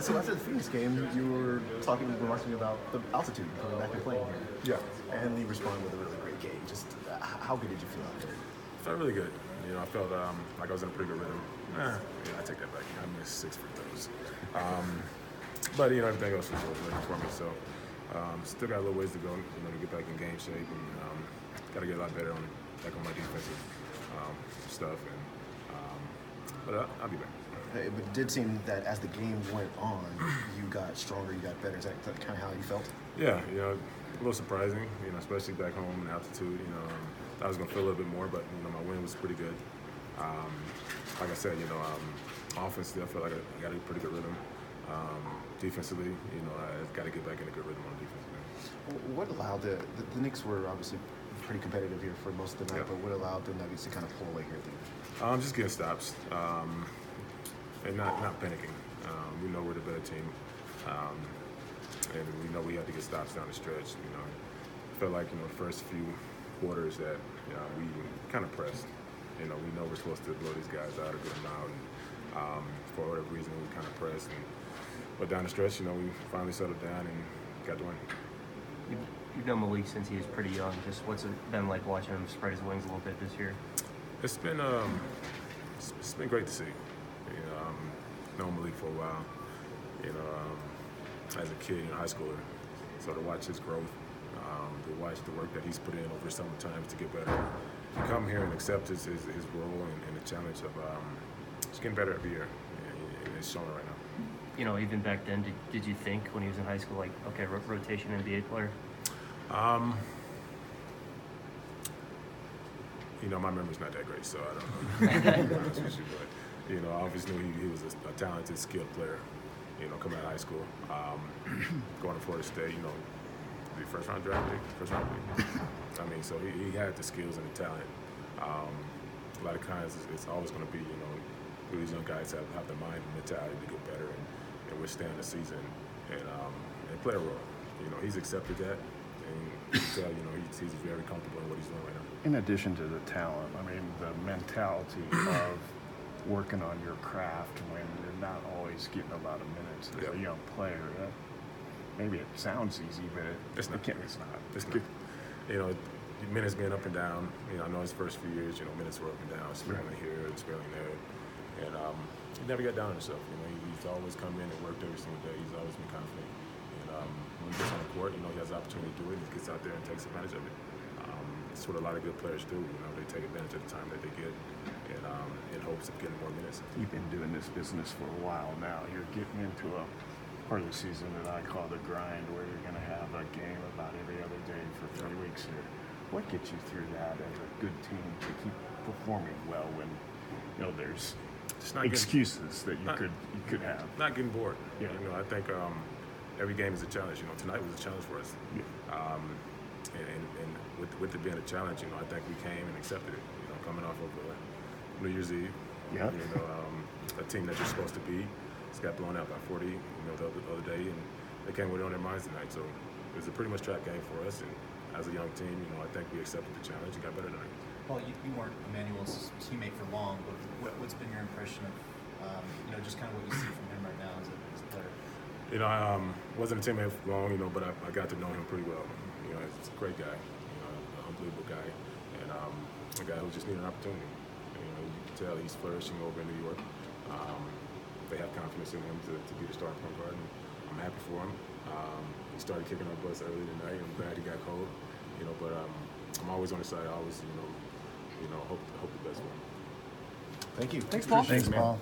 So after the Phoenix game, you were remarking about the altitude coming back and playing here. Yeah. And you responded with a really great game. Just how good did you feel out there? Felt really good. I felt like I was in a pretty good rhythm. I take that back. I missed 6 free throws. But everything else was working for me. So still got a little ways to go. To get back in game shape and got to get a lot better on my defensive stuff. But I'll be back. But it did seem that as the game went on, you got stronger, you got better. Is that kind of how you felt? Yeah, a little surprising, especially back home in altitude. I was going to feel a little bit more, but, my win was pretty good. Like I said, offensively, I feel like I got a pretty good rhythm. Defensively, I got to get back in a good rhythm on defense. What allowed the Knicks were obviously pretty competitive here for most of the night, but what allowed the Nuggets to kind of pull away here at the end? Just getting stops and not panicking. We know we're the better team, and we know we had to get stops down the stretch. Felt like the first few quarters that we kind of pressed. We know we're supposed to blow these guys out or get them out, and for whatever reason we kind of pressed. But down the stretch, we finally settled down and got the win. You've known Malik since he was pretty young. Just what's it been like watching him spread his wings a little bit this year? It's been great to see. Known Malik for a while. As a kid, high schooler, so to watch his growth, to watch the work that he's put in over some times to get better, to come here and accept his role and the challenge of just getting better every year, and it's showing right now. Even back then, did you think when he was in high school, like, okay, rotation NBA player? My memory's not that great, so I don't know. To be honest with you, but I always knew he was a talented, skilled player. Coming out of high school, going to Florida State, the first round pick. So he had the skills and the talent. A lot of times it's always going to be, these young guys have the mind and mentality to get better and withstand the season and play a role. He's accepted that, and you can tell, he's very comfortable in what he's doing right now. In addition to the talent, the mentality of working on your craft when you're not always getting a lot of minutes as a young player. Maybe it sounds easy, but it's not. It's not. Minutes being up and down. I know his first few years, minutes were up and down, sparingly here, sparingly there, and he never got down on himself. He's always come in and worked every single day. He's always been confident, and when he gets on the court, he has the opportunity to do it. He gets out there and takes advantage of it. It's what a lot of good players do. They take advantage of the time that they get, and in hopes of getting more minutes. You've been doing this business for a while now. You're getting into a part of the season that I call the grind, where you're going to have a game about every other day for 3 weeks here. What gets you through that as a good team to keep performing well when there's excuses that you could have? Not getting bored. Yeah. I think every game is a challenge. Tonight was a challenge for us. Yeah. And with it being a challenge, I think we came and accepted it. Coming off of New Year's Eve. Yeah. A team that you're supposed to beat. Just got blown out by 40, the other day, and they came with it on their minds tonight. So it was a pretty much trap game for us, and as a young team, I think we accepted the challenge and got better tonight. Well, you weren't Emmanuel's teammate for long, but what's been your impression of, just kind of what you see from him right now as a player? I wasn't a teammate for long, but I got to know him pretty well. He's a great guy, an unbelievable guy, and a guy who just needed an opportunity. You can tell he's flourishing over in New York. They have confidence in him to be the starting point guard, and I'm happy for him. He started kicking our butts early tonight. I'm glad he got cold, but I'm always on his side. I always, hope the best for him. Thank you. Thanks, Paul. Thanks, Paul.